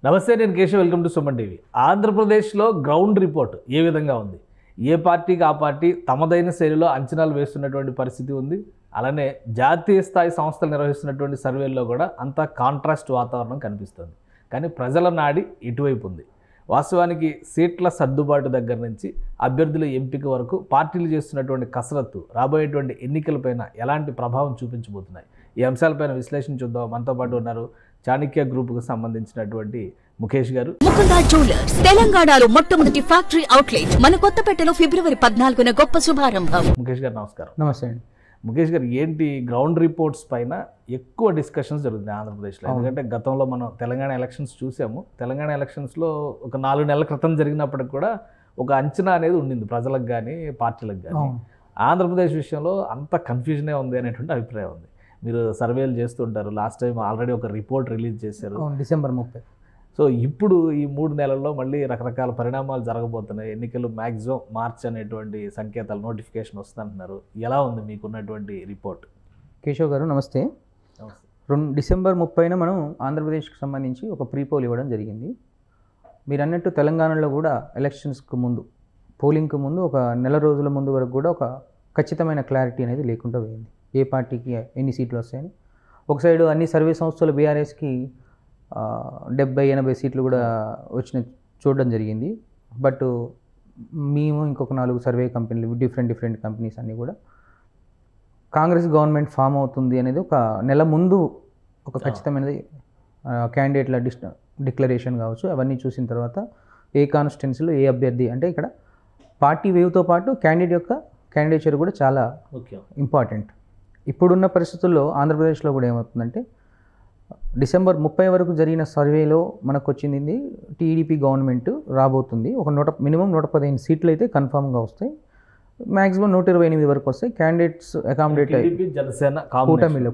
నమస్తే, నేను Keshav. Welcome to Suman TV. ఆంధ్రప్రదేశ్లో గ్రౌండ్ రిపోర్ట్ ఏ విధంగా ఉంది? ఏ పార్టీకి ఆ పార్టీ తమదైన శైలిలో అంచనాలు వేస్తున్నటువంటి పరిస్థితి ఉంది. అలానే జాతీయ స్థాయి సంస్థలు నిర్వహిస్తున్నటువంటి సర్వేల్లో కూడా అంతా కాంట్రాస్ట్ వాతావరణం కనిపిస్తుంది. కానీ ప్రజల నాడి ఇటువైపు ఉంది. వాస్తవానికి సీట్ల సర్దుబాటు దగ్గర నుంచి అభ్యర్థుల ఎంపిక వరకు పార్టీలు చేస్తున్నటువంటి కసరత్తు రాబోయేటువంటి ఎన్నికలపైన ఎలాంటి ప్రభావం చూపించబోతున్నాయి? ఈ అంశాలపైన విశ్లేషణ చూద్దాం. మనతో పాటు ఉన్నారు చాణక్య గ్రూప్కు సంబంధించినటువంటి ముఖేష్ గారు. ముకుందా జ్యువెలర్స్ తెలంగాణలో మొట్టమొదటి ఫ్యాక్టరీ అవుట్లెట్ మన కొత్తపేటలో ఫిబ్రవరి 14న గొప్ప శుభారంభం. ముఖేష్ గారు నమస్కారం. నమస్తే అండి. ముఖేష్ గారు, ఏంటి గ్రౌండ్ రిపోర్ట్స్ పైన ఎక్కువ డిస్కషన్స్ జరుగుతున్నాయి ఆంధ్రప్రదేశ్లో? ఎందుకంటే గతంలో మనం తెలంగాణ ఎలక్షన్స్ చూసాము. తెలంగాణ ఎలక్షన్స్లో ఒక 4 నెలల క్రితం జరిగినప్పటికి కూడా ఒక అంచనా అనేది ఉండింది ప్రజలకు కానీ పార్టీలకు కానీ. ఆంధ్రప్రదేశ్ విషయంలో అంత కన్ఫ్యూజనే ఉంది అనేటువంటి అభిప్రాయం ఉంది. మీరు సర్వేలు చేస్తుంటారు. లాస్ట్ టైం ఆల్రెడీ ఒక రిపోర్ట్ రిలీజ్ చేశారు డిసెంబర్ 30. సో ఇప్పుడు ఈ 3 నెలల్లో మళ్ళీ రకరకాల పరిణామాలు జరగబోతున్నాయి. ఎన్నికలు మ్యాక్సిమం మార్చ్ అనేటువంటి సంకేతాలు, నోటిఫికేషన్ వస్తుందంటున్నారు. ఎలా ఉంది మీకున్నటువంటి రిపోర్ట్? కేశవ్ గారు నమస్తే. డిసెంబర్ 30న మనం ఆంధ్రప్రదేశ్కి సంబంధించి ఒక ప్రీపోల్ ఇవ్వడం జరిగింది. మీరు అన్నట్టు తెలంగాణలో కూడా ఎలక్షన్స్కి ముందు, పోలింగ్కి ముందు ఒక నెల రోజుల ముందు వరకు కూడా ఒక ఖచ్చితమైన క్లారిటీ అనేది లేకుండా పోయింది. ఏ పార్టీకి ఎన్ని సీట్లు వస్తాయని. ఒక సైడు అన్ని సర్వే సంస్థలు బీఆర్ఎస్కి 70-80 సీట్లు కూడా వచ్చిన చూడడం జరిగింది. బట్ మేము ఇంకొక 4 సర్వే కంపెనీలు, డిఫరెంట్ కంపెనీస్ అన్నీ కూడా కాంగ్రెస్ గవర్నమెంట్ ఫామ్ అవుతుంది అనేది ఒక నెల ముందు ఒక ఖచ్చితమైనది క్యాండిడేట్ల డిక్లరేషన్ కావచ్చు, అవన్నీ చూసిన తర్వాత ఏ కాన్స్టిట్యున్సీలో ఏ అభ్యర్థి, అంటే ఇక్కడ పార్టీ వేవ్తో పాటు క్యాండిడేట్ యొక్క క్యాండిడేచర్ కూడా చాలా ఇంపార్టెంట్. ఇప్పుడున్న పరిస్థితుల్లో ఆంధ్రప్రదేశ్లో కూడా ఏమవుతుందంటే, డిసెంబర్ 30 వరకు జరిగిన సర్వేలో మనకు వచ్చింది టీడీపీ గవర్నమెంట్ రాబోతుంది. ఒక మినిమం 115 సీట్లు అయితే కన్ఫామ్గా వస్తాయి. మ్యాక్సిమం 128 వరకు వస్తాయి. క్యాండిడేట్స్ అకామిడేట్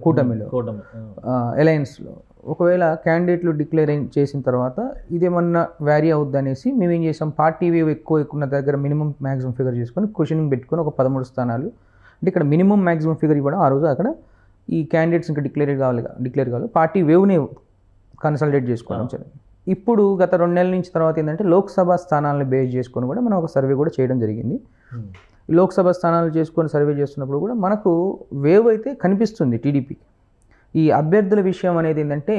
కూటమిలో అలయన్స్లో ఒకవేళ క్యాండిడేట్లు డిక్లేర్ చేసిన తర్వాత ఇదేమన్నా వ్యారీ అవుద్ది అనేసి మేము ఏం చేసాం, పార్టీ వేవ్ ఎక్కువ ఉన్న దగ్గర మినిమం మ్యాక్సిమం ఫిగర్ చేసుకొని క్వశ్చనింగ్ పెట్టుకొని ఒక 13 స్థానాలు, అంటే ఇక్కడ మినిమం మ్యాక్సిమం ఫిగర్ ఇవ్వడం. ఆ రోజు అక్కడ ఈ క్యాండిడేట్స్ ఇంకా డిక్లేర్ కావాలి, పార్టీ వేవ్ని కన్సల్టేట్ చేసుకోవడం జరిగింది. ఇప్పుడు గత 2 నెలల నుంచి తర్వాత ఏంటంటే లోక్సభ స్థానాలను బేస్ చేసుకొని కూడా మనం ఒక సర్వే కూడా చేయడం జరిగింది. లోక్సభ స్థానాలు చేసుకొని సర్వే చేస్తున్నప్పుడు కూడా మనకు వేవ్ అయితే కనిపిస్తుంది టీడీపీ. ఈ అభ్యర్థుల విషయం అనేది ఏంటంటే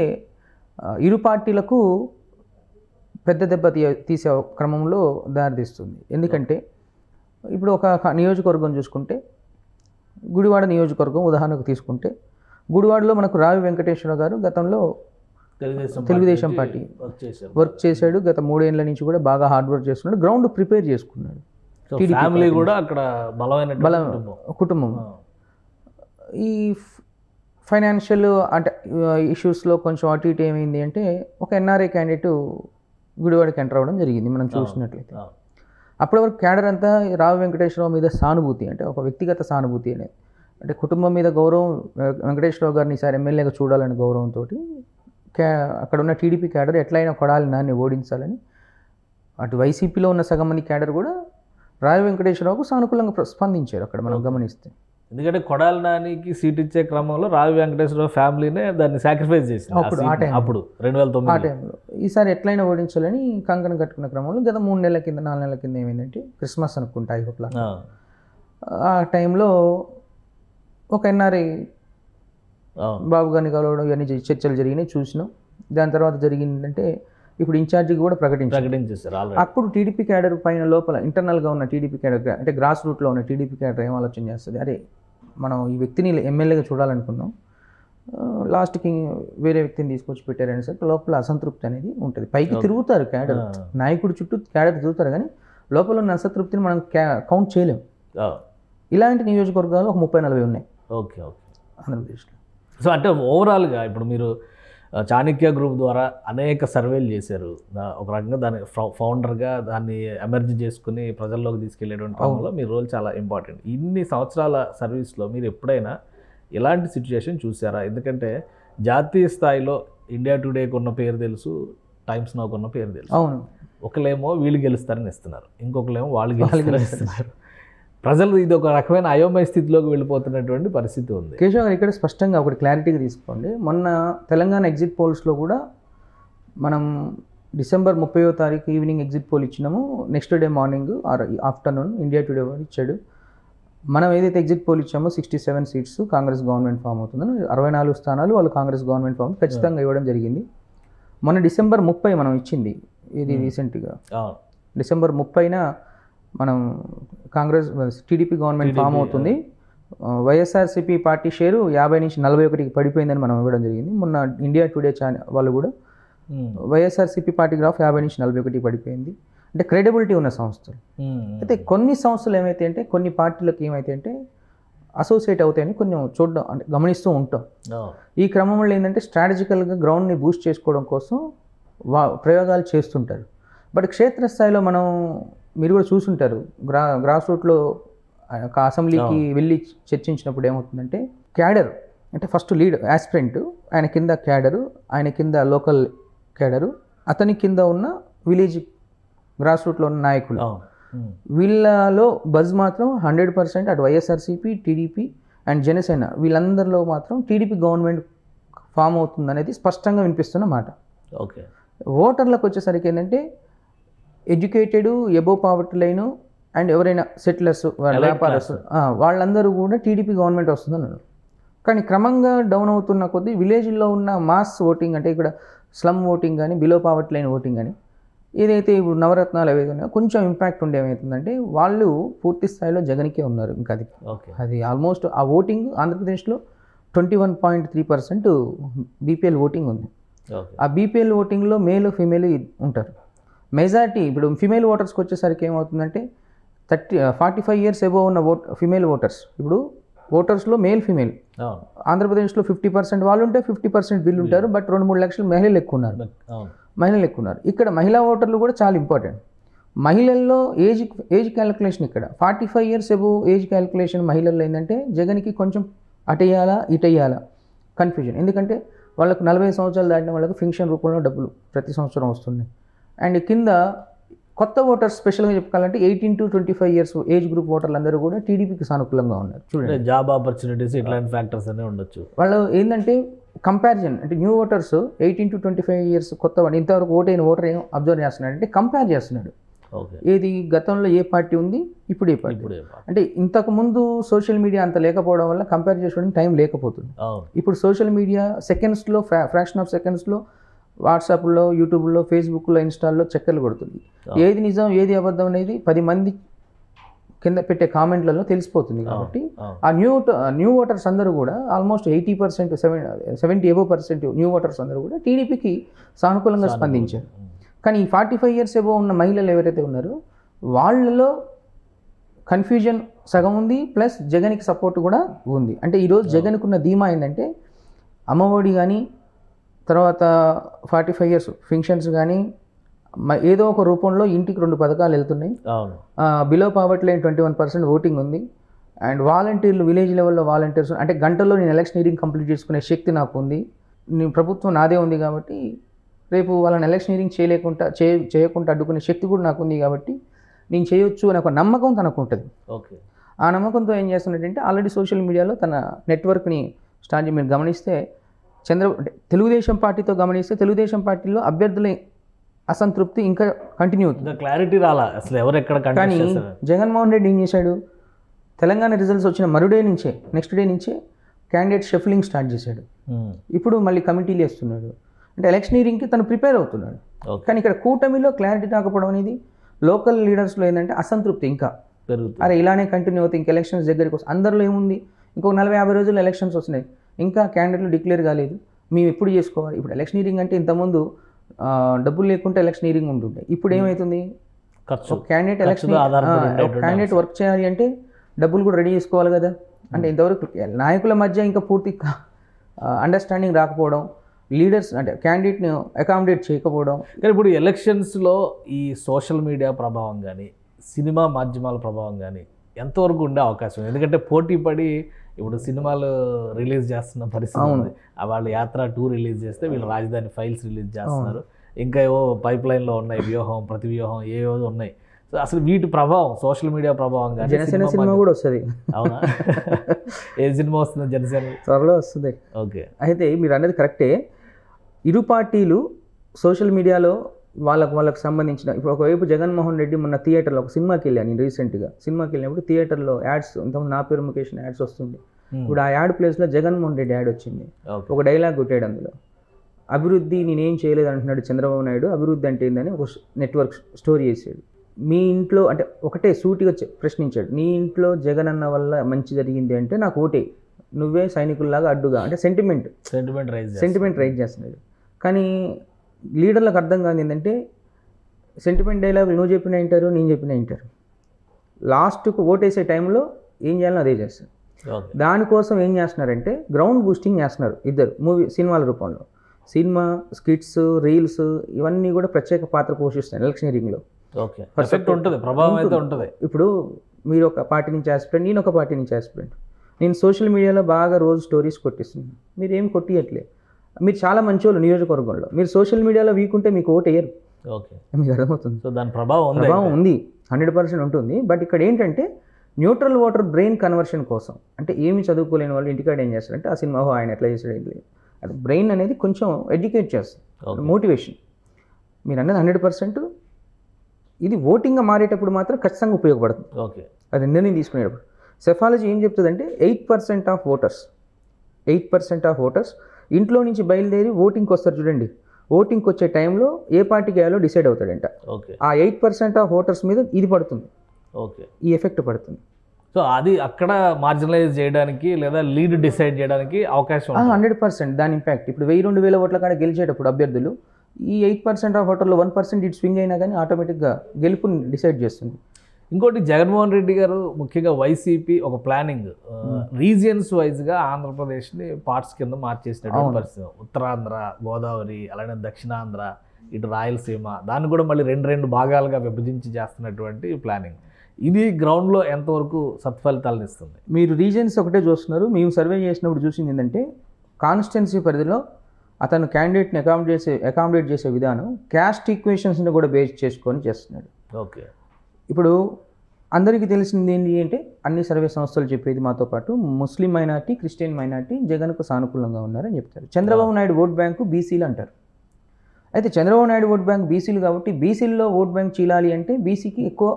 ఇరు పార్టీలకు పెద్ద దెబ్బ తీసే క్రమంలో దారితీస్తుంది. ఎందుకంటే ఇప్పుడు ఒక నియోజకవర్గం చూసుకుంటే, గుడివాడ నియోజకవర్గం ఉదాహరణకు తీసుకుంటే, గుడివాడలో మనకు రావి వెంకటేశ్వర గారు గతంలో తెలుగుదేశం పార్టీ వర్క్ చేశాడు. గత 3 ఏళ్ల నుంచి కూడా బాగా హార్డ్ వర్క్ చేస్తున్నాడు. గ్రౌండ్ ప్రిపేర్ చేసుకున్నాడు. ఫ్యామిలీ కూడా అక్కడ బలమైన కుటుంబం. ఈ ఫైనాన్షియల్ అంటే ఇష్యూస్లో కొంచెం అటు ఇటు ఏమైంది అంటే, ఒక ఎన్ఆర్ఐ క్యాండిడేట్ గుడివాడకి ఎంటర్ అవ్వడం జరిగింది. మనం చూసినట్లయితే అప్పటి వరకు క్యాడర్ అంతా రావు వెంకటేశ్వరరావు మీద సానుభూతి, అంటే ఒక వ్యక్తిగత సానుభూతి అనేది, అంటే కుటుంబం మీద గౌరవం, వెంకటేశ్వరరావు గారిని ఈసారి ఎమ్మెల్యేగా చూడాలని గౌరవంతో అక్కడ ఉన్న టీడీపీ క్యాడర్ ఎట్లయినా కొడాలి నాన్ని ఓడించాలని, అటు వైసీపీలో ఉన్న సగం మంది క్యాడర్ కూడా రావు వెంకటేశ్వరరావుకు సానుకూలంగా స్పందించారు అక్కడ మనం గమనిస్తే. ఎందుకంటే కొడాలి నానికి సీట్ ఇచ్చే క్రమంలో రావి వెంకటేశ్వరరావు ఫ్యామిలీనే దాన్ని సాక్రిఫైస్ చేసింది అప్పుడు 2009 ఆ టైంలో. ఈసారి ఎట్లయినా ఓడించాలని కంకణం కట్టుకున్న క్రమంలో గత 3 నెలల కింద 4 నెలల కింద ఏమైందంటే, క్రిస్మస్ అనుకుంటా ఐహోప్లా, ఆ టైంలో ఒక ఎన్ఆర్ఐ బాబు గారిని కలవడం, ఇవన్నీ చర్చలు జరిగినాయి, చూసినాం. దాని తర్వాత జరిగిందంటే ఇప్పుడు ఇన్ఛార్జికి కూడా ప్రకటించారు. అప్పుడు టీడీపీ క్యాడర్ పైన లోపల ఇంటర్నల్గా ఉన్న టీడీపీ క్యాడర్, అంటే గ్రాస్ రూట్లో ఉన్న టీడీపీ క్యాడర్ ఏం ఆలోచన చేస్తుంది, అరే మనం ఈ వ్యక్తిని ఎమ్మెల్యేగా చూడాలనుకున్నాం, లాస్ట్కి వేరే వ్యక్తిని తీసుకొచ్చి పెట్టారని సరికి లోపల అసంతృప్తి అనేది ఉంటుంది. పైకి తిరుగుతారు క్యాడర్, నాయకుడు చుట్టూ క్యాడర్ తిరుగుతారు, కానీ లోపల ఉన్న అసంతృప్తిని మనం కౌంట్ చేయలేము. ఇలాంటి నియోజకవర్గాలు ఒక 30-40 ఉన్నాయి ఆంధ్రప్రదేశ్లో. సో అంటే ఓవరాల్గా ఇప్పుడు మీరు చాణక్య గ్రూప్ ద్వారా అనేక సర్వేలు చేశారు. ఒక రకంగా దాని ఫౌండర్గా దాన్ని ఎమర్జీ చేసుకుని ప్రజల్లోకి తీసుకెళ్లేటువంటి క్రమంలో మీ రోల్ చాలా ఇంపార్టెంట్. ఇన్ని సంవత్సరాల సర్వీస్లో మీరు ఎప్పుడైనా ఎలాంటి సిచ్యుయేషన్ చూసారా? ఎందుకంటే జాతీయ స్థాయిలో ఇండియా టుడేకి ఉన్న పేరు తెలుసు, టైమ్స్ నౌకు ఉన్న పేరు తెలుసు. అవును, ఒకలేమో వీళ్ళు గెలుస్తారని ఇస్తున్నారు, ఇంకొకలేమో వాళ్ళు గెలుస్తారని ఇస్తున్నారు. ప్రజలు ఇది ఒక రకమైన అయోమయ స్థితిలోకి వెళ్ళిపోతున్నటువంటి పరిస్థితి ఉంది. కేశవ్ గారు ఇక్కడ స్పష్టంగా ఒకటి క్లారిటీగా తీసుకోండి. మొన్న తెలంగాణ ఎగ్జిట్ పోల్స్లో కూడా మనం డిసెంబర్ 30వ తారీఖు ఈవినింగ్ ఎగ్జిట్ పోల్ ఇచ్చినాము. Next day morning or afternoon India today వాడు ఇచ్చాడు. మనం ఏదైతే ఎగ్జిట్ పోల్ ఇచ్చామో 67 సీట్స్ కాంగ్రెస్ గవర్నమెంట్ ఫామ్ అవుతుందని, 64 స్థానాలు వాళ్ళు కాంగ్రెస్ గవర్నమెంట్ ఫామ్ ఖచ్చితంగా ఇవ్వడం జరిగింది. మొన్న డిసెంబర్ 30 మనం ఇచ్చింది, ఇది రీసెంట్గా డిసెంబర్ 30న మనం కాంగ్రెస్ టీడీపీ గవర్నమెంట్ ఫామ్ అవుతుంది. వైఎస్ఆర్సీపీ పార్టీ షేరు 50 నుంచి 41కి పడిపోయిందని మనం ఇవ్వడం జరిగింది. మొన్న ఇండియా టుడే ఛానల్ వాళ్ళు కూడా వైఎస్ఆర్సీపీ పార్టీ గ్రాఫ్ 50 నుంచి 41కి పడిపోయింది. అంటే క్రెడిబిలిటీ ఉన్న సంస్థలు. అయితే కొన్ని సంస్థలు ఏమైతే అంటే కొన్ని పార్టీలకు ఏమైతే అంటే అసోసియేట్ అవుతాయని కొంచెం చూడడం అంటే గమనిస్తూ ఉంటాం. ఈ క్రమంలో ఏంటంటే స్ట్రాటజికల్గా గ్రౌండ్ని బూస్ట్ చేసుకోవడం కోసం ప్రయోగాలు చేస్తుంటారు. బట్ క్షేత్రస్థాయిలో మనం మీరు కూడా చూసుంటారు, గ్రాస్ రూట్లో అసెంబ్లీకి వెళ్ళి చర్చించినప్పుడు ఏమవుతుందంటే క్యాడర్ అంటే ఫస్ట్ లీడ్ యాస్పిరెంట్, ఆయన కింద క్యాడరు, ఆయన కింద లోకల్ క్యాడరు, అతని కింద ఉన్న విలేజ్ గ్రాస్ రూట్లో ఉన్న నాయకులు, వీళ్ళలో బజ్ మాత్రం 100% అటు వైఎస్ఆర్సీపీ, టీడీపీ అండ్ జనసేన వీళ్ళందరిలో మాత్రం టీడీపీ గవర్నమెంట్ ఫామ్ అవుతుంది అనేది స్పష్టంగా వినిపిస్తున్న మాట. ఓకే. ఓటర్లకు వచ్చేసరికి ఏంటంటే educated, above poverty line and ఎవరైనా సెటిలర్స్, వ్యాపారస్ వాళ్ళందరూ కూడా టీడీపీ గవర్నమెంట్ వస్తుందన్నారు. కానీ క్రమంగా డౌన్ అవుతున్న కొద్దీ విలేజ్లో ఉన్న మాస్ ఓటింగ్ అంటే ఇక్కడ స్లమ్ ఓటింగ్ కానీ బిలో పావర్టీ లైన్ ఓటింగ్ కానీ ఏదైతే ఇప్పుడు నవరత్నాలు ఏవైతే ఉన్నాయో కొంచెం ఇంపాక్ట్ ఉండే ఏమవుతుందంటే వాళ్ళు పూర్తి స్థాయిలో జగన్కే ఉన్నారు. ఇంకా అది ఆల్మోస్ట్ ఆ ఓటింగ్ ఆంధ్రప్రదేశ్లో 21.3% బీపీఎల్ ఓటింగ్ ఉంది. ఆ బీపీఎల్ ఓటింగ్లో మేల్ ఫీమేల్ ఉంటారు. మెజారిటీ ఇప్పుడు ఫిమేల్ ఓటర్స్కి వచ్చేసరికి ఏమవుతుందంటే 45 years ఎబో ఉన్న ఫిమేల్ ఓటర్స్, ఇప్పుడు ఓటర్స్లో మేల్ ఫిమేల్ ఆంధ్రప్రదేశ్లో 50% వాళ్ళు ఉంటే 50% వీళ్ళు ఉంటారు. బట్ 2-3 లక్షల మహిళలు ఎక్కువ ఉన్నారు. ఇక్కడ మహిళా ఓటర్లు కూడా చాలా ఇంపార్టెంట్. మహిళల్లో ఏజ్ క్యాలిక్యులేషన్ ఇక్కడ 45 years ఎబో ఏజ్ క్యాలిక్యులేషన్ మహిళల్లో ఏంటంటే జగన్కి కొంచెం అటెయ్యాలా ఇటెయ్యాలా కన్ఫ్యూజన్. ఎందుకంటే వాళ్ళకు 40 సంవత్సరాలు దాటిన వాళ్ళకు పెన్షన్ రూపంలో డబ్బులు ప్రతి సంవత్సరం వస్తున్నాయి. అండ్ కింద కొత్త ఓటర్స్ స్పెషల్గా చెప్పుకోవాలంటే 18 to 25 years ఏజ్ గ్రూప్ ఓటర్లు అందరూ కూడా టీడీపీకి సానుకూలంగా ఉన్నారు. చూడండి, జాబ్ ఆపర్చునిటీస్ ఇట్లాంటి ఫ్యాక్టర్స్ అనే ఉండొచ్చు. వాళ్ళు ఏంటంటే కంపారిజన్ అంటే న్యూ ఓటర్స్ 18 to 25 years కొత్త వాడు ఇంతవరకు ఓటైన ఓటర్ ఏం అబ్జర్వ్ చేస్తున్నాడు అంటే కంపేర్ చేస్తున్నాడు. ఏది గతంలో ఏ పార్టీ ఉంది, ఇప్పుడు ఏ పార్టీ. అంటే ఇంతకుముందు సోషల్ మీడియా అంత లేకపోవడం వల్ల కంపేర్ చేసుకోవడానికి టైం లేకపోతుంది. ఇప్పుడు సోషల్ మీడియా సెకండ్స్లో ఫ్రాక్షన్ ఆఫ్ సెకండ్స్లో వాట్సాప్లో, యూట్యూబ్లో, ఫేస్బుక్లో, ఇన్స్టాల్లో చక్కర్లు కొడుతుంది. ఏది నిజం ఏది అబద్ధం అనేది 10 మంది కింద పెట్టే కామెంట్లలో తెలిసిపోతుంది. కాబట్టి ఆ న్యూ ఓటర్స్ అందరూ కూడా ఆల్మోస్ట్ 80%, 70% న్యూ ఓటర్స్ అందరూ కూడా టీడీపీకి సానుకూలంగా స్పందించారు. కానీ ఈ 45 years ఎబో ఉన్న మహిళలు ఎవరైతే ఉన్నారో వాళ్ళలో కన్ఫ్యూజన్ సగం ఉంది, ప్లస్ జగన్కి సపోర్ట్ కూడా ఉంది. అంటే ఈరోజు జగన్కు ఉన్న ధీమా ఏంటంటే అమ్మఒడి కానీ తర్వాత 45 years పెన్షన్స్ కానీ ఏదో ఒక రూపంలో ఇంటికి 2 పథకాలు వెళ్తున్నాయి. బిలో పావర్టీ లైన్ 21% ఓటింగ్ ఉంది. అండ్ వాలంటీర్లు విలేజ్ లెవెల్లో వాలంటీర్స్ అంటే గంటల్లో నేను ఎలక్షనీరింగ్ కంప్లీట్ చేసుకునే శక్తి నాకు ఉంది, నేను ప్రభుత్వం నాదే ఉంది కాబట్టి రేపు వాళ్ళని ఎలక్షనీరింగ్ చేయకుండా అడ్డుకునే శక్తి కూడా నాకు ఉంది కాబట్టి నేను చేయొచ్చు అనే ఒక నమ్మకం తనకు ఉంటుంది. ఆ నమ్మకంతో ఏం చేస్తున్నట్టంటే ఆల్రెడీ సోషల్ మీడియాలో తన నెట్వర్క్ని స్టార్ట్ మీరు గమనిస్తే తెలుగుదేశం పార్టీతో గమనిస్తే తెలుగుదేశం పార్టీలో అభ్యర్థుల అసంతృప్తి ఇంకా కంటిన్యూ అవుతుంది. క్లారిటీ రాలా అసలు ఎవరు ఎక్కడ. కానీ జగన్మోహన్ రెడ్డి ఏం చేశాడు, తెలంగాణ రిజల్ట్స్ వచ్చిన నెక్స్ట్ డే నుంచే క్యాండిడేట్ షఫ్లింగ్ స్టార్ట్ చేశాడు. ఇప్పుడు మళ్ళీ కమిటీలు వేస్తున్నాడు. అంటే ఎలక్షనీరింగ్కి తను ప్రిపేర్ అవుతున్నాడు. కానీ ఇక్కడ కూటమిలో క్లారిటీ రాకపోవడం అనేది లోకల్ లీడర్స్లో ఏంటంటే అసంతృప్తి ఇంకా పెరుగుతుంది. అరే ఇలానే కంటిన్యూ అవుతాయి, ఇంకా ఎలక్షన్స్ దగ్గరికి వస్తుంది. అందరిలో ఏముంది, ఇంకొక 40-50 రోజుల్లో ఎలక్షన్స్ వస్తున్నాయి, ఇంకా క్యాండిడేట్లు డిక్లేర్ కాలేదు, మేము ఎప్పుడు చేసుకోవాలి. ఇప్పుడు ఎలక్షనీరింగ్ అంటే ఇంతకుముందు డబ్బులు లేకుంటే ఎలక్షనీరింగ్ ఉంటుండే. ఇప్పుడు ఏమవుతుంది, క్యాండిడేట్ క్యాండిడేట్ వర్క్ చేయాలి అంటే డబ్బులు కూడా రెడీ చేసుకోవాలి కదా. అంటే ఇంతవరకు నాయకుల మధ్య ఇంకా పూర్తి అండర్స్టాండింగ్ రాకపోవడం, లీడర్స్ అంటే క్యాండిడేట్ని అకామిడేట్ చేయకపోవడం. కానీ ఇప్పుడు ఎలక్షన్స్లో ఈ సోషల్ మీడియా ప్రభావం కానీ సినిమా మాధ్యమాల ప్రభావం కానీ ఎంతవరకు ఉండే అవకాశం? ఎందుకంటే పోటీ పడి ఇప్పుడు సినిమాలు రిలీజ్ చేస్తున్న పరిస్థితి ఉంది. వాళ్ళు యాత్ర 2 రిలీజ్ చేస్తే వీళ్ళు రాజధాని ఫైల్స్ రిలీజ్ చేస్తున్నారు. ఇంకా ఏవో పైప్ లైన్లో ఉన్నాయి, వ్యూహం ప్రతి వ్యూహం ఏవో ఉన్నాయి. సో అసలు వీటి ప్రభావం సోషల్ మీడియా ప్రభావం కానీ జనసేన సినిమా కూడా వస్తుంది. అవునా? ఏ సినిమా వస్తుంది? జనసేన త్వరలో వస్తుంది. ఓకే. అయితే మీరు అనేది కరెక్టే. ఇరు పార్టీలు సోషల్ మీడియాలో వాళ్ళకి సంబంధించిన ఇప్పుడు ఒకవైపు జగన్మోహన్ రెడ్డి మొన్న థియేటర్లో ఒక సినిమాకి వెళ్ళాను నేను రీసెంట్గా. సినిమాకి వెళ్ళినప్పుడు థియేటర్లో యాడ్స్ ఇంతకుముందు నా పేరు ముఖేష్ యాడ్స్ వస్తుంది. ఇప్పుడు ఆ యాడ్ ప్లేస్లో జగన్మోహన్ రెడ్డి యాడ్ వచ్చింది. ఒక డైలాగ్ కొట్టాడు అందులో, అభివృద్ధి నేనేం చేయలేదు అంటున్నాడు చంద్రబాబు నాయుడు, అభివృద్ధి అంటే ఏందని ఒక నెట్వర్క్ స్టోరీ చేసాడు. మీ ఇంట్లో అంటే ఒకటే సూటిగా ప్రశ్నించాడు, నీ ఇంట్లో జగన్ అన్న వల్ల మంచి జరిగింది అంటే నాకు ఓటే, నువ్వే సైనికుల్లాగా అడ్డుగా అంటే సెంటిమెంట్ రైజ్ చేస్తున్నాడు. కానీ లీడర్లకు అర్థం కాదు ఏంటంటే సెంటిమెంట్ డైలాగులు నువ్వు చెప్పిన వింటారు, నేను చెప్పిన వింటారు. లాస్ట్కు ఓటేసే టైంలో ఏం చేయాలో అదే చేస్తారు. దానికోసం ఏం చేస్తున్నారంటే గ్రౌండ్ బూస్టింగ్ చేస్తున్నారు ఇద్దరు సినిమాల రూపంలో. సినిమా స్కిట్స్ రీల్స్ ఇవన్నీ కూడా ప్రత్యేక పాత్ర పోషిస్తాయి ఎలక్షనీరింగ్లో. ఇప్పుడు మీరు ఒక పార్టీ నుంచి ఆస్పిరెంట్, నేను ఒక పార్టీ నుంచి ఆస్పిరెంట్. నేను సోషల్ మీడియాలో బాగా రోజు స్టోరీస్ కొట్టిస్తున్నాను, మీరు ఏం కొట్టియట్లేదు. మీరు చాలా మంచోళ్ళు నియోజకవర్గంలో, మీరు సోషల్ మీడియాలో వీక్ ఉంటే మీకు ఓటు వేయరు. మీకు అర్థమవుతుంది. సో దాని ప్రభావం ఉంది 100% ఉంటుంది. బట్ ఇక్కడ ఏంటంటే న్యూట్రల్ ఓటర్ బ్రెయిన్ కన్వర్షన్ కోసం, అంటే ఏమి చదువుకోలేని వాళ్ళు ఇంటికాడ ఏం చేస్తారంటే ఆ సినిమా ఆయన ఎట్లా చేస్తాడు ఏం లేదు, అది బ్రెయిన్ అనేది కొంచెం ఎడ్యుకేట్ చేస్తుంది, మోటివేషన్. మీరు అన్నది 100%. ఇది ఓటింగ్గా మారేటప్పుడు మాత్రం ఖచ్చితంగా ఉపయోగపడుతుంది. అది నిర్ణయం తీసుకునేటప్పుడు సెఫాలజీ ఏం చెప్తుందంటే 8% ఆఫ్ ఓటర్స్ ఇంట్లో నుంచి బయలుదేరి ఓటింగ్కి వస్తారు చూడండి. ఓటింగ్కి వచ్చే టైంలో ఏ పార్టీకి వేయాలో డిసైడ్ అవుతాడంట. ఆ 8% ఆఫ్ ఓటర్స్ మీద ఇది పడుతుంది, ఈ ఎఫెక్ట్ పడుతుంది. సో అది అక్కడ మార్జినలైజ్ చేయడానికి లేదా లీడ్ డిసైడ్ చేయడానికి అవకాశం 100% దాని ఇంపాక్ట్. ఇప్పుడు 1000-2000 ఓట్ల కాడ గెలిచేటప్పుడు అభ్యర్థులు ఈ 8% ఆఫ్ ఓటర్లో 1% ఇటు స్వింగ్ అయినా కానీ ఆటోమేటిక్గా గెలుపుని డిసైడ్ చేస్తుంది. ఇంకోటి జగన్మోహన్ రెడ్డి గారు ముఖ్యంగా వైసీపీ ఒక ప్లానింగ్ రీజియన్స్ వైజ్గా ఆంధ్రప్రదేశ్ని పార్ట్స్ కింద మార్చేసినటువంటి పరిస్థితి. ఉత్తరాంధ్ర, గోదావరి, అలానే దక్షిణాంధ్ర, ఇటు రాయలసీమ, దాన్ని కూడా మళ్ళీ రెండు భాగాలుగా విభజించి చేస్తున్నటువంటి ప్లానింగ్. ఇది గ్రౌండ్లో ఎంతవరకు సత్ఫలితాలను ఇస్తుంది? మీరు రీజియన్స్ ఒకటే చూస్తున్నారు. మేము సర్వే చేసినప్పుడు చూసింది ఏంటంటే కాన్స్టిట్యున్సీ పరిధిలో అతను క్యాండిడేట్ని అకామిడేట్ చేసే విధానం క్యాస్ట్ ఈక్వేషన్స్ని కూడా బేస్ చేసుకొని చేస్తున్నాడు. ఇప్పుడు అందరికీ తెలిసింది ఏంటి అంటే అన్ని సర్వే సంస్థలు చెప్పేది మాతో పాటు ముస్లిం మైనార్టీ, క్రిస్టియన్ మైనార్టీ జగన్కు సానుకూలంగా ఉన్నారని చెప్తారు. చంద్రబాబు నాయుడు ఓట్ బ్యాంకు బీసీలు అంటారు. అయితే చంద్రబాబు నాయుడు ఓట్ బ్యాంక్ బీసీలు కాబట్టి బీసీల్లో ఓట్ బ్యాంక్ చీలాలి అంటే బీసీకి ఎక్కువ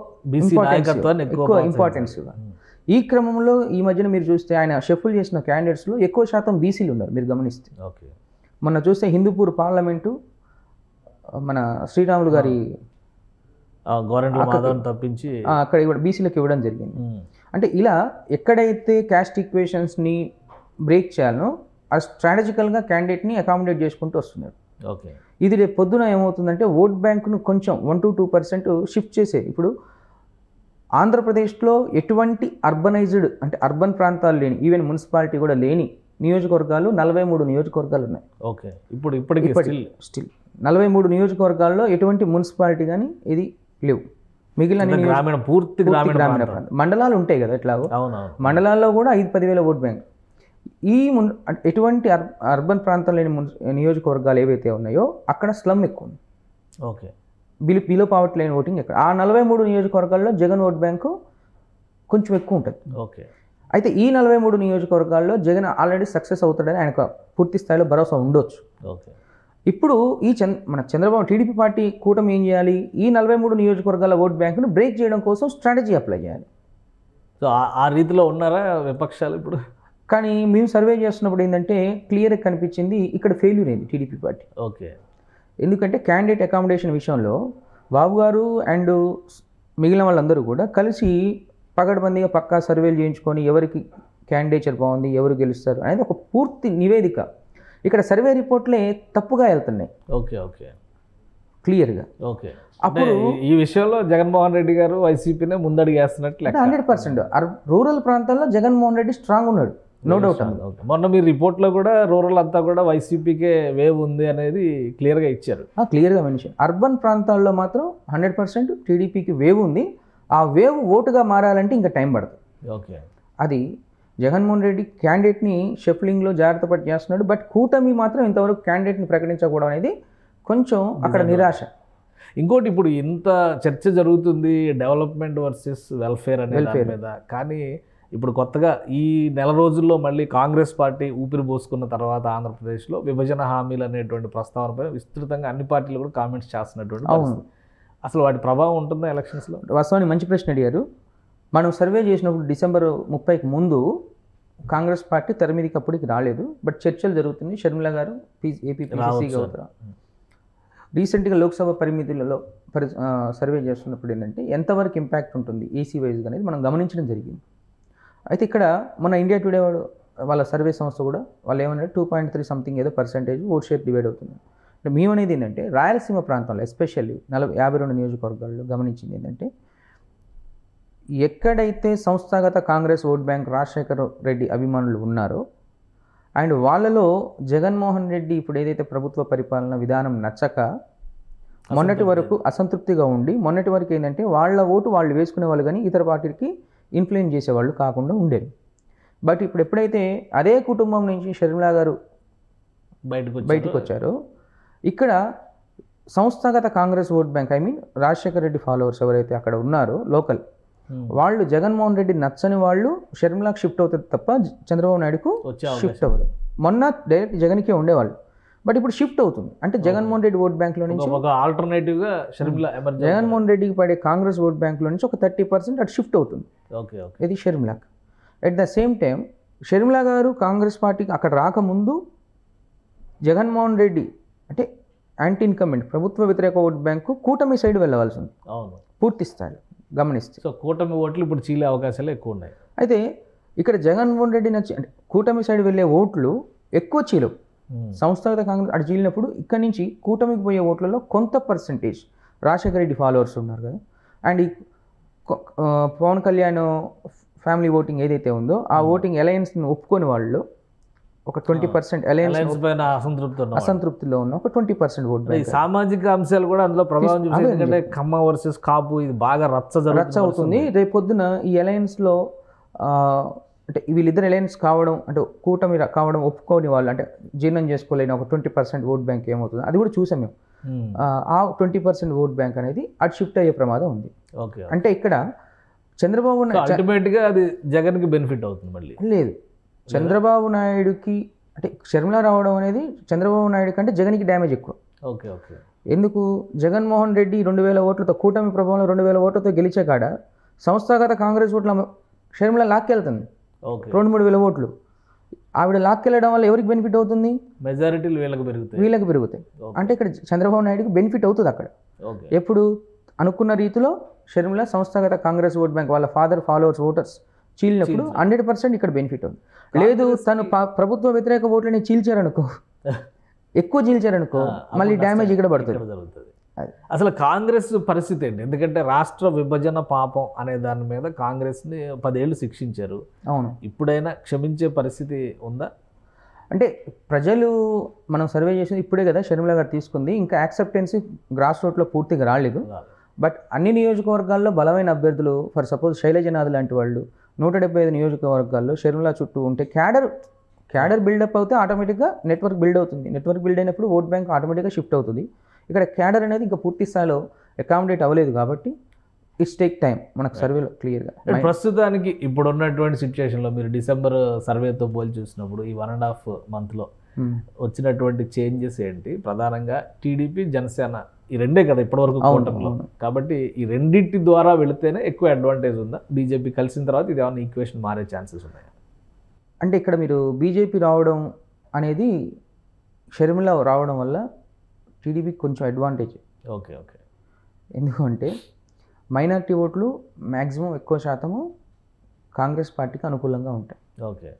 ఇంపార్టెన్స్ ఇవ్వాలి. ఈ క్రమంలో ఈ మధ్యన మీరు చూస్తే ఆయన షఫుల్ చేసిన క్యాండిడేట్స్లో ఎక్కువ శాతం బీసీలు ఉన్నారు. మీరు గమనిస్తే మొన్న చూస్తే హిందూపూర్ పార్లమెంటు మన శ్రీరాములు గారి తప్పించి అక్కడ బీసీలకు ఇవ్వడం జరిగింది. అంటే ఇలా ఎక్కడైతే క్యాస్ట్ ఈక్వేషన్స్ని బ్రేక్ చేయాలనో ఆ స్ట్రాటజికల్గా క్యాండిడేట్ని అకామిడేట్ చేసుకుంటూ వస్తున్నారు. ఇది రేపు పొద్దున ఏమవుతుందంటే ఓట్ బ్యాంకును కొంచెం 1-2% షిఫ్ట్ చేసే. ఇప్పుడు ఆంధ్రప్రదేశ్లో ఎటువంటి అర్బనైజ్డ్ అంటే అర్బన్ ప్రాంతాలు లేని, ఈవెన్ మున్సిపాలిటీ కూడా లేని నియోజకవర్గాలు 43 నియోజకవర్గాలు ఉన్నాయి. ఇప్పటికీ స్టిల్ 43 నియోజకవర్గాల్లో ఎటువంటి మున్సిపాలిటీ కానీ ఇది లేవు. మిగిలిన పూర్తి గ్రామీణ ప్రాంతం మండలాలు ఉంటాయి కదా, ఎట్లాగో మండలాల్లో కూడా 5-10 వేల ఓట్ బ్యాంక్. ఈ ఎటువంటి అర్బన్ ప్రాంతం లేని నియోజకవర్గాలు ఏవైతే ఉన్నాయో అక్కడ స్లమ్ ఎక్కువ ఉంది. బిలో పావర్టీ లైన్ ఓటింగ్ ఎక్కడ. ఆ 43 నియోజకవర్గాల్లో జగన్ ఓట్ బ్యాంకు కొంచెం ఎక్కువ ఉంటుంది. అయితే ఈ 43 నియోజకవర్గాల్లో జగన్ ఆల్రెడీ సక్సెస్ అవుతాడని ఆయనకు పూర్తి స్థాయిలో భరోసా ఉండొచ్చు. ఇప్పుడు మన చంద్రబాబు టీడీపీ పార్టీ కూటమి ఏం చేయాలి? ఈ 43 నియోజకవర్గాల ఓట్ బ్యాంకును బ్రేక్ చేయడం కోసం స్ట్రాటజీ అప్లై చేయాలి. సో ఆ రీతిలో ఉన్నారా విపక్షాలు ఇప్పుడు? కానీ మేము సర్వే చేస్తున్నప్పుడు ఏంటంటే క్లియర్గా కనిపించింది ఇక్కడ ఫెయిల్యూర్ అయింది టీడీపీ పార్టీ. ఎందుకంటే క్యాండిడేట్ అకామిడేషన్ విషయంలో బాబు గారు అండ్ మిగిలిన వాళ్ళందరూ కూడా కలిసి పగడబందీగా పక్కా సర్వేలు చేయించుకొని ఎవరికి క్యాండిడేచర్ బాగుంది, ఎవరు గెలుస్తారు అనేది ఒక పూర్తి నివేదిక. ఇక్కడ సర్వే రిపోర్ట్లే తప్పుగా వెళ్తున్నాయి క్లియర్గా. అప్పుడు ఈ విషయంలో జగన్మోహన్ రెడ్డి గారు వైసీపీనే ముందడుగు వేస్తున్నట్లు 100%. రూరల్ ప్రాంతాల్లో జగన్మోహన్ రెడ్డి స్ట్రాంగ్ ఉన్నాడు, నో డౌట్. మొన్న మీ రిపోర్ట్లో కూడా రూరల్ అంతా కూడా వైసీపీకే వేవ్ ఉంది అనేది క్లియర్గా ఇచ్చారు. క్లియర్గా మెన్షన్. అర్బన్ ప్రాంతాల్లో మాత్రం 100% టీడీపీకి వేవ్ ఉంది. ఆ వేవ్ ఓటుగా మారాలంటే ఇంకా టైం పడుతుంది. అది జగన్మోహన్ రెడ్డి క్యాండిడేట్ని షఫ్లింగ్లో జాగ్రత్త పట్టి చేస్తున్నాడు. బట్ కూటమి మాత్రం ఇంతవరకు క్యాండిడేట్ని ప్రకటించకూడదు అనేది కొంచెం అక్కడ నిరాశ. ఇంకోటి ఇప్పుడు ఇంత చర్చ జరుగుతుంది డెవలప్మెంట్ వర్సెస్ వెల్ఫేర్ అనే దాని మీద, కానీ ఇప్పుడు కొత్తగా ఈ నెల రోజుల్లో మళ్ళీ కాంగ్రెస్ పార్టీ ఊపిరి పోసుకున్న తర్వాత ఆంధ్రప్రదేశ్లో విభజన హామీలు అనేటువంటి ప్రస్తావనపై విస్తృతంగా అన్ని పార్టీలు కూడా కామెంట్స్ చేస్తున్నటువంటి పరిస్థితి. అసలు వాటి ప్రభావం ఉంటుందా ఎలక్షన్స్లో? వాస్తవానికి మంచి ప్రశ్న అడిగారు. మనం సర్వే చేసినప్పుడు డిసెంబర్ 30కి ముందు కాంగ్రెస్ పార్టీ తెర మీదకి అప్పటికి రాలేదు. బట్ చర్చలు జరుగుతుంది. షర్మిల గారు ఏపీ పీసీసీగా అవుతారు. రీసెంట్గా లోక్సభ పరిమితులలో సర్వే చేస్తున్నప్పుడు ఏంటంటే ఎంతవరకు ఇంపాక్ట్ ఉంటుంది ఏసీ వైజ్గా అనేది మనం గమనించడం జరిగింది. అయితే ఇక్కడ మన ఇండియా టుడే వాళ్ళ సర్వే సంస్థ కూడా వాళ్ళు ఏమన్నారు 2.3 సంథింగ్ ఏదో % ఓట్ షేర్ డివైడ్ అవుతుంది. అంటే మేము అనేది ఏంటంటే రాయలసీమ ప్రాంతంలో ఎస్పెషల్లీ 52 నియోజకవర్గాల్లో గమనించింది ఏంటంటే ఎక్కడైతే సంస్థాగత కాంగ్రెస్ ఓట్ బ్యాంక్ రాజశేఖర రెడ్డి అభిమానులు ఉన్నారో అండ్ వాళ్ళలో జగన్మోహన్ రెడ్డి ఇప్పుడు ఏదైతే ప్రభుత్వ పరిపాలన విధానం నచ్చక మొన్నటి వరకు అసంతృప్తిగా ఉండి మొన్నటి వరకు ఏంటంటే వాళ్ళ ఓటు వాళ్ళు వేసుకునే వాళ్ళు కానీ ఇతర పార్టీకి ఇన్ఫ్లుయెన్స్ చేసేవాళ్ళు కాకుండా ఉండేది. బట్ ఇప్పుడు ఎప్పుడైతే అదే కుటుంబం నుంచి షర్మిల గారు బయటకు వచ్చారో ఇక్కడ సంస్థాగత Congress vote bank Rajasekhara Reddy followers ఎవరైతే అక్కడ ఉన్నారో లోకల్ వాళ్ళు జగన్మోహన్ రెడ్డి నచ్చని వాళ్ళు షర్మిలాకి షిఫ్ట్ అవుతుంది తప్ప చంద్రబాబు నాయుడుకు షిఫ్ట్ అవ్వదు. మొన్న డైరెక్ట్ జగన్కే ఉండేవాళ్ళు, బట్ ఇప్పుడు షిఫ్ట్ అవుతుంది. అంటే జగన్మోహన్ రెడ్డి ఓట్ బ్యాంక్లో నుంచి ఆల్టర్నేటివ్గా జగన్మోహన్ రెడ్డికి పడే కాంగ్రెస్ ఓట్ బ్యాంక్లో నుంచి ఒక 30% అటు షిఫ్ట్ అవుతుంది. ఇది షర్మిలాకి. At the same time Sharmila garu Congress పార్టీకి అక్కడ రాకముందు జగన్మోహన్ రెడ్డి అంటే యాంటీ ఇన్కమెంట్ ప్రభుత్వ వ్యతిరేక ఓట్ బ్యాంకు కూటమి సైడ్ వెళ్ళవలసి ఉంది పూర్తి స్థాయిలో గమనిస్తే. సో కూటమి ఓట్లు ఇప్పుడు చీలే అవకాశాలు ఎక్కువ ఉన్నాయి. అయితే ఇక్కడ జగన్మోహన్ రెడ్డి నచ్చి అంటే కూటమి సైడ్ వెళ్ళే ఓట్లు ఎక్కువ చీలవు. సంస్థాగత కాంగ్రెస్ అటు చీలినప్పుడు ఇక్కడి నుంచి కూటమికి పోయే ఓట్లలో కొంత పర్సంటేజ్ రాజశేఖర రెడ్డి ఫాలోవర్స్ ఉన్నారు కదా. అండ్ ఈ పవన్ కళ్యాణ్ ఫ్యామిలీ ఓటింగ్ ఏదైతే ఉందో ఆ ఓటింగ్ అలయన్స్ని ఒప్పుకొని వాళ్ళు ఒక 20% అలయన్స్ పైన అసంతృప్తిలో ఉన్న ఒక 20% ఓట్ బ్యాంక్. సామాజిక అంశాలు కూడా అందులో ప్రభావం చూపించాయి. ఎందుకంటే ఖమ్మ వర్సెస్ కాపు ఇది బాగా రచ్చ అవుతుంది. రేపు పొద్దున ఈ అలయన్స్లో అంటే వీళ్ళిద్దరు అలయన్స్ కావడం అంటే కూటమి కావడం ఒప్పుకోని వాళ్ళు అంటే జీర్ణం చేసుకోలేని ఒక 20% ఓట్ బ్యాంక్ ఏమవుతుంది అది కూడా చూసాం మేము. ఆ 20% ఓట్ బ్యాంక్ అనేది అటు షిఫ్ట్ అయ్యే ప్రమాదం ఉంది. అంటే ఇక్కడ చంద్రబాబు అల్టిమేట్గా అది జగన్కి బెనిఫిట్ అవుతుంది. మళ్ళీ లేదు, చంద్రబాబు నాయుడుకి అంటే షర్మిల రావడం అనేది చంద్రబాబు నాయుడు కంటే జగన్కి డ్యామేజ్ ఎక్కువ. ఎందుకు? జగన్మోహన్ రెడ్డి 2000 ఓట్లతో కూటమి ప్రభావంలో 2000 ఓట్లతో గెలిచే కాడ సంస్థాగత కాంగ్రెస్ ఓట్ల షర్మిల లాక్కెళ్తుంది 2-3 వేల ఓట్లు. ఆవిడ లాక్కెళ్ళడం వల్ల ఎవరికి బెనిఫిట్ అవుతుంది? మెజారిటీలు వీళ్ళకి పెరుగుతాయి. అంటే ఇక్కడ చంద్రబాబు నాయుడుకి బెనిఫిట్ అవుతుంది అక్కడ. ఎప్పుడు అనుకున్న రీతిలో షర్మిల సంస్థాగత కాంగ్రెస్ ఓట్ బ్యాంక్ వాళ్ళ ఫాదర్ ఫాలోవర్స్ ఓటర్స్ చీలినప్పుడు 100% ఇక్కడ బెనిఫిట్ ఉంది. లేదు తను ప్రభుత్వ వ్యతిరేక ఓట్లని చీల్చారనుకో ఎక్కువ చీల్చారనుకో మళ్ళీ డ్యామేజ్ ఇక్కడ పడుతుంది. అసలు కాంగ్రెస్ పరిస్థితి ఏంటి? ఎందుకంటే రాష్ట్ర విభజన పాపం అనే దాని మీద కాంగ్రెస్ని 10 ఏళ్ళు శిక్షించారు. అవును, ఇప్పుడైనా క్షమించే పరిస్థితి ఉందా? అంటే ప్రజలు మనం సర్వే చేసింది ఇప్పుడే కదా షర్మిల గారు తీసుకుంది. ఇంకా యాక్సెప్టెన్సీ గ్రాస్ రూట్లో పూర్తిగా రాలేదు. బట్ అన్ని నియోజకవర్గాల్లో బలమైన అభ్యర్థులు ఫర్ సపోజ్ శైలజనాథ్ లాంటి వాళ్ళు 175 నియోజకవర్గాల్లో షర్మిల చుట్టూ ఉంటే క్యాడర్ బిల్డప్ అవుతే ఆటోమేటిక్గా నెట్వర్క్ బిల్డ్ అవుతుంది. నెట్వర్క్ బిల్డ్ అయినప్పుడు ఓట్ బ్యాంక్ ఆటోమేటిక్గా షిఫ్ట్ అవుతుంది. ఇక్కడ క్యాడర్ అనేది ఇంకా పూర్తి స్థాయిలో అకామిడేట్ అవ్వలేదు కాబట్టి ఇట్స్ టేక్ టైం మనకు సర్వేలో క్లియర్గా. ప్రస్తుతానికి ఇప్పుడు ఉన్నటువంటి సిచ్యువేషన్లో మీరు డిసెంబర్ సర్వేతో పోల్చి చూసినప్పుడు ఈ 1.5 మంత్లో వచ్చినటువంటి చేంజెస్ ఏంటి? ప్రధానంగా టీడీపీ జనసేన ఈ రెండే కదా ఇప్పటివరకు కూటమిలో. కాబట్టి ఈ రెండింటి ద్వారా వెళితేనే ఎక్కువ అడ్వాంటేజ్ ఉందా? బీజేపీ కలిసిన తర్వాత ఇది ఏమైనా ఈక్వేషన్ మారే ఛాన్సెస్ ఉన్నాయా? అంటే ఇక్కడ మీరు బీజేపీ రావడం అనేది షర్మిల రావడం వల్ల టీడీపీకి కొంచెం అడ్వాంటేజ్. ఓకే. ఎందుకంటే మైనారిటీ ఓట్లు మ్యాక్సిమం ఎక్కువ శాతము కాంగ్రెస్ పార్టీకి అనుకూలంగా ఉంటాయి.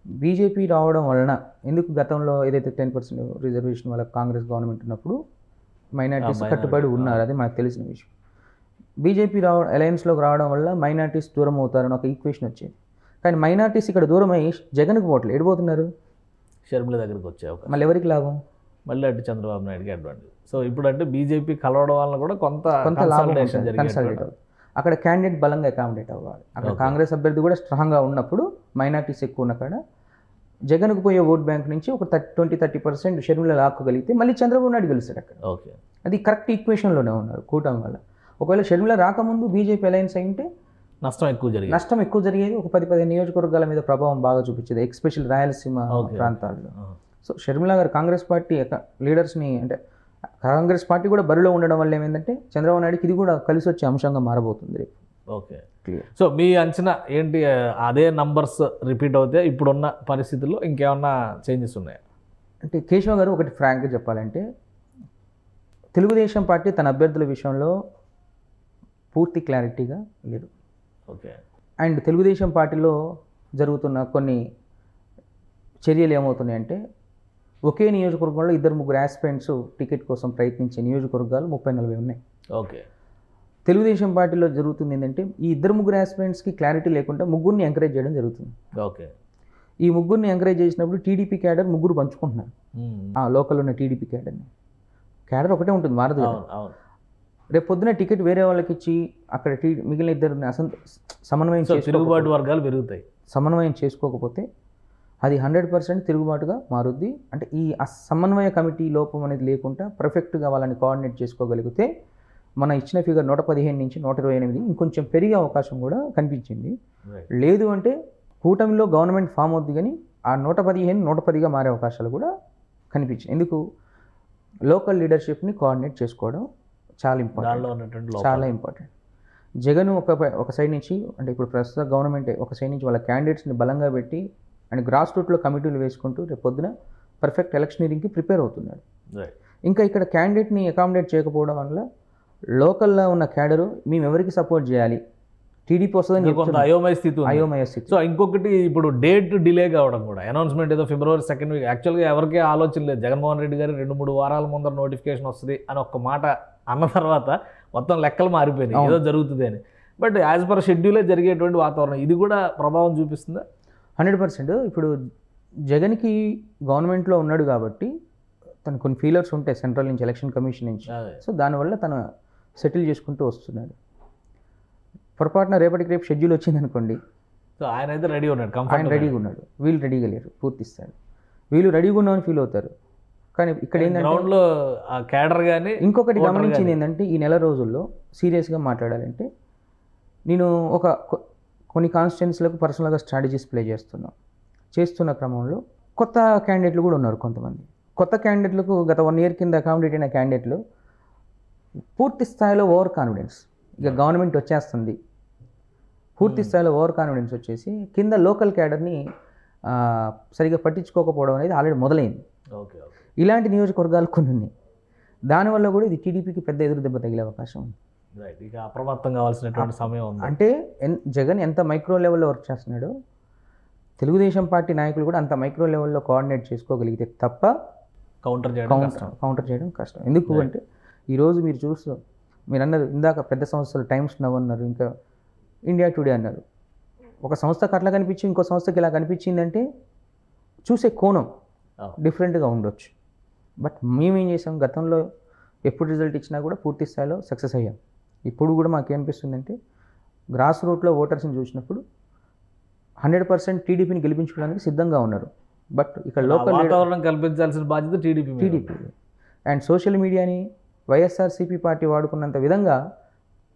బీజేపీ రావడం వలన ఎందుకు గతంలో ఏదైతే 10% రిజర్వేషన్ వల్ల కాంగ్రెస్ గవర్నమెంట్ ఉన్నప్పుడు మైనారిటీస్ కట్టుబడి ఉన్నారు, అది మనకు తెలిసిన విషయం. బీజేపీ అలయన్స్లోకి రావడం వల్ల మైనారిటీస్ దూరం అవుతారని ఒక ఈక్వేషన్ వచ్చేది. కానీ మైనారిటీస్ ఇక్కడ దూరం అయ్యి జగన్కి ఓట్లు ఎడిపోతున్నారు, షర్మిల దగ్గరికి వచ్చాయి. మళ్ళీ ఎవరికి లాభం? మళ్ళీ అటు చంద్రబాబు నాయుడుకి అడ్వాంటేజ్. సో ఇప్పుడు అంటే బీజేపీ కలవడం వల్ల కూడా కొంత కన్సల్టేట్ అవుతుంది. అక్కడ క్యాండిడేట్ బలంగా అకామిడేట్ అవ్వాలి. అక్కడ కాంగ్రెస్ అభ్యర్థి కూడా స్ట్రాంగ్గా ఉన్నప్పుడు మైనారిటీస్ ఎక్కువ ఉన్న కాడ జగన్కు పోయే ఓట్ బ్యాంక్ నుంచి ఒక 20-30% షర్మిల లాక్కగలిగితే మళ్ళీ చంద్రబాబు నాయుడు గెలుస్తాడు అక్కడ. అది కరెక్ట్ ఈక్వేషన్లోనే ఉన్నారు కూటమి వల్ల. ఒకవేళ షర్మిల రాకముందు బీజేపీ అలయన్స్ అయింటే నష్టం ఎక్కువ జరిగింది. నష్టం ఎక్కువ జరిగేది. ఒక 10-15 నియోజకవర్గాల మీద ప్రభావం బాగా చూపించేది, ఎస్పెషల్ రాయలసీమ ప్రాంతాల్లో. సో షర్మిల గారు కాంగ్రెస్ పార్టీ లీడర్స్ని, అంటే కాంగ్రెస్ పార్టీ కూడా బరిలో ఉండడం వల్ల ఏమైందంటే చంద్రబాబు నాయుడుకి ఇది కూడా కలిసి వచ్చే అంశంగా మారబోతుంది రేపు. Okay, clear. సో మీ అంచనా ఏంటి? అదే నంబర్స్ రిపీట్ అవుతే ఇప్పుడున్న పరిస్థితుల్లో ఇంకేమన్నా చేంజెస్ ఉన్నాయా? అంటే కేశవ గారు ఒకటి ఫ్రాంక్గా చెప్పాలంటే, తెలుగుదేశం పార్టీ తన అభ్యర్థుల విషయంలో పూర్తి క్లారిటీగా లేదు. ఓకే. అండ్ తెలుగుదేశం పార్టీలో జరుగుతున్న కొన్ని చర్యలు ఏమవుతున్నాయంటే, ఒకే నియోజకవర్గంలో 2-3 ఆస్పిరెంట్స్ టికెట్ కోసం ప్రయత్నించే నియోజకవర్గాలు 30-40 ఉన్నాయి. ఓకే. తెలుగుదేశం పార్టీలో జరుగుతుంది ఏంటంటే, ఈ 2-3 ఆస్పిరెంట్స్కి క్లారిటీ లేకుండా ముగ్గురిని ఎంకరేజ్ చేయడం జరుగుతుంది. ఓకే. ఈ ముగ్గురిని ఎంకరేజ్ చేసినప్పుడు టీడీపీ క్యాడర్ ముగ్గురు పంచుకుంటున్నారు. లోకల్ ఉన్న టీడీపీ క్యాడర్ ఒకటే ఉంటుంది, మారదు కదా. రేపు పొద్దున టికెట్ వేరే వాళ్ళకి ఇచ్చి అక్కడ మిగిలిన ఇద్దరు సమన్వయం తిరుగుబాటు వర్గాలు పెరుగుతాయి. సమన్వయం చేసుకోకపోతే అది 100% తిరుగుబాటుగా మారుద్ది. అంటే ఈ సమన్వయ కమిటీ లోపం అనేది లేకుండా పర్ఫెక్ట్గా వాళ్ళని కోఆర్డినేట్ చేసుకోగలిగితే మన ఇచ్చిన ఫిగర్ 115 నుంచి 128 ఇంకొంచెం పెరిగే అవకాశం కూడా కనిపించింది. లేదు అంటే కూటమిలో గవర్నమెంట్ ఫామ్ అవుద్ది, కానీ ఆ 115 110గా మారే అవకాశాలు కూడా కనిపించింది. ఎందుకు? లోకల్ లీడర్షిప్ని కోఆర్డినేట్ చేసుకోవడం చాలా ఇంపార్టెంట్. జగన్ ఒక సైడ్ నుంచి, అంటే ఇప్పుడు ప్రస్తుత గవర్నమెంట్ ఒక సైడ్ నుంచి వాళ్ళ క్యాండిడేట్స్ని బలంగా పెట్టి అండ్ గ్రాస్ రూట్లో కమిటీలు వేసుకుంటూ రేపు పొద్దున పర్ఫెక్ట్ ఎలక్షనీరింగ్కి ప్రిపేర్ అవుతున్నాడు. ఇంకా ఇక్కడ క్యాండిడేట్ని అకామిడేట్ చేయకపోవడం వల్ల లోకల్లో ఉన్న క్యాడరు మేము ఎవరికి సపోర్ట్ చేయాలి, టీడీపీ వస్తుందని కొంత అయోమయ స్థితి. సో ఇంకొకటి, ఇప్పుడు డేట్ డిలే కావడం కూడా, అనౌన్స్మెంట్ ఏదో February 2nd యాక్చువల్గా ఎవరికీ ఆలోచన లేదు. జగన్మోహన్ రెడ్డి గారు 2-3 వారాల ముందర నోటిఫికేషన్ వస్తుంది అని ఒక్క మాట అన్న తర్వాత మొత్తం లెక్కలు మారిపోయినాయి, ఏదో జరుగుతుంది అని. బట్ యాజ్ పర్ షెడ్యూలే జరిగేటువంటి వాతావరణం, ఇది కూడా ప్రభావం చూపిస్తుందా? 100%. ఇప్పుడు జగన్కి గవర్నమెంట్లో ఉన్నాడు కాబట్టి తను కొన్ని ఫీలర్స్ ఉంటాయి సెంట్రల్ నుంచి, ఎలక్షన్ కమిషన్ నుంచి. సో దానివల్ల తను సెటిల్ చేసుకుంటూ వస్తున్నాడు. పొరపాటున రేపటికి రేపు షెడ్యూల్ వచ్చింది అనుకోండి, సో ఆయన అయితే రెడీ ఉన్నాడు, ఆయన రెడీగా ఉన్నాడు, వీళ్ళు రెడీగా లేరు, పూర్తి స్థాయి వీళ్ళు రెడీగా ఉన్నామని ఫీల్ అవుతారు. కానీ ఇక్కడ ఏంటంటే క్యాడర్ కానీ ఇంకొకటి గమనించింది ఏంటంటే, ఈ నెల రోజుల్లో సీరియస్గా మాట్లాడాలంటే నేను కొన్ని కాన్స్టిట్యున్సీలకు పర్సనల్గా స్ట్రాటజీస్ ప్లే చేస్తున్న క్రమంలో కొత్త క్యాండిడేట్లు కూడా ఉన్నారు. కొంతమంది కొత్త క్యాండిడేట్లకు గత 1 year కింద అకామిడేట్ అయిన క్యాండిడేట్లు పూర్తి స్థాయిలో ఓవర్ కాన్ఫిడెన్స్, ఇక గవర్నమెంట్ వచ్చేస్తుంది, పూర్తి స్థాయిలో ఓవర్ కాన్ఫిడెన్స్ వచ్చేసి కింద లోకల్ క్యాడర్ని సరిగా పట్టించుకోకపోవడం అనేది ఆల్రెడీ మొదలైంది. ఇలాంటి నియోజకవర్గాలు కొన్ని ఉన్నాయి. దానివల్ల కూడా ఇది టీడీపీకి పెద్ద ఎదురు దెబ్బ తగిలే అవకాశం ఉంది. ఇక అప్రమత్తం కావాల్సినటువంటి సమయం ఉంది. అంటే జగన్ ఎంత మైక్రో లెవెల్లో వర్క్ చేస్తున్నాడో తెలుగుదేశం పార్టీ నాయకులు కూడా అంత మైక్రో లెవెల్లో కోఆర్డినేట్ చేసుకోగలిగితే తప్ప కౌంటర్ చేయడం కష్టం. ఎందుకు అంటే ఈరోజు మీరు అన్నారు ఇందాక పెద్ద సంస్థలు టైమ్స్ నవ్ అన్నారు, ఇంకా ఇండియా టుడే అన్నారు. ఒక సంస్థకు అట్లా కనిపించి ఇంకో సంస్థకి ఇలా కనిపించిందంటే చూసే కోణం డిఫరెంట్గా ఉండొచ్చు. బట్ మేమేం చేసాం, గతంలో ఎప్పుడు రిజల్ట్ ఇచ్చినా కూడా పూర్తి స్థాయిలో సక్సెస్ అయ్యాం. ఇప్పుడు కూడా మాకేమనిపిస్తుందంటే గ్రాస్ రూట్లో ఓటర్స్ని చూసినప్పుడు 100% టీడీపీని గెలిపించుకోవడానికి సిద్ధంగా ఉన్నారు. బట్ ఇక్కడ లోకల్ వాతావరణం కల్పించాల్సిన బాధ్యత టీడీపీ అండ్ సోషల్ మీడియాని వైఎస్ఆర్సీపీ పార్టీ వాడుకున్నంత విధంగా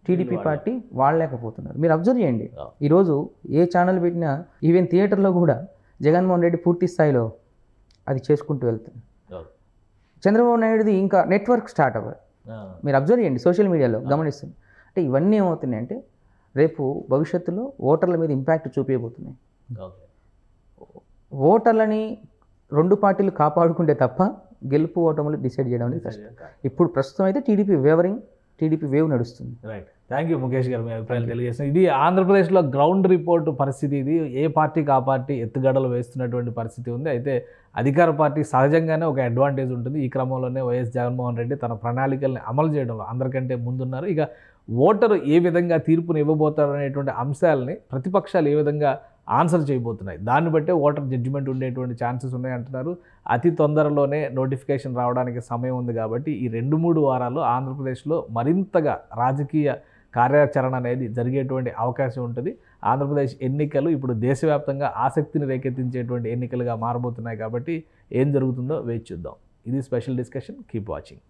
టీడీపీ పార్టీ వాడలేకపోతున్నారు. మీరు అబ్జర్వ్ చేయండి, ఈరోజు ఏ ఛానల్ పెట్టినా ఈవెన్ థియేటర్లో కూడా జగన్మోహన్ రెడ్డి పూర్తి స్థాయిలో అది చేసుకుంటూ వెళ్తుంది. చంద్రబాబు నాయుడుది ఇంకా నెట్వర్క్ స్టార్ట్ అవ్వాలి. మీరు అబ్జర్వ్ చేయండి, సోషల్ మీడియాలో గమనిస్తుంది. అంటే ఇవన్నీ ఏమవుతున్నాయి అంటే రేపు భవిష్యత్తులో ఓటర్ల మీద ఇంపాక్ట్ చూపించబోతున్నాయి. ఓటర్లని 2 పార్టీలు కాపాడుకుంటే తప్ప గెలుపు ఓటములు డిసైడ్ చేయడం అనేది కష్టం. ఇప్పుడు ప్రస్తుతం అయితే టీడీపీ వేవ్ నడుస్తుంది. రైట్, థ్యాంక్ యూ ముఖేష్ గారు, మీ అభిప్రాయాలు తెలియజేస్తాను. ఇది ఆంధ్రప్రదేశ్లో గ్రౌండ్ రిపోర్ట్ పరిస్థితి. ఇది ఏ పార్టీకి ఆ పార్టీ ఎత్తుగడలు వేస్తున్నటువంటి పరిస్థితి ఉంది. అయితే అధికార పార్టీ సహజంగానే ఒక అడ్వాంటేజ్ ఉంటుంది. ఈ క్రమంలోనే వైఎస్ జగన్మోహన్ రెడ్డి తన ప్రణాళికల్ని అమలు చేయడంలో అందరికంటే ముందున్నారు. ఇక ఓటరు ఏ విధంగా తీర్పును ఇవ్వబోతారు అనేటువంటి అంశాలని ప్రతిపక్షాలు ఏ విధంగా ఆన్సర్ చేయబోతున్నాయి, దాన్ని బట్టే ఓటర్ జడ్జిమెంట్ ఉండేటువంటి ఛాన్సెస్ ఉన్నాయంటున్నారు. అతి తొందరలోనే నోటిఫికేషన్ రావడానికి సమయం ఉంది కాబట్టి ఈ 2-3 వారాల్లో ఆంధ్రప్రదేశ్లో మరింతగా రాజకీయ కార్యాచరణ అనేది జరిగేటువంటి అవకాశం ఉంటుంది. ఆంధ్రప్రదేశ్ ఎన్నికలు ఇప్పుడు దేశవ్యాప్తంగా ఆసక్తిని రేకెత్తించేటువంటి ఎన్నికలుగా మారబోతున్నాయి కాబట్టి ఏం జరుగుతుందో వేచి చూద్దాం. ఇది స్పెషల్ డిస్కషన్. Keep watching.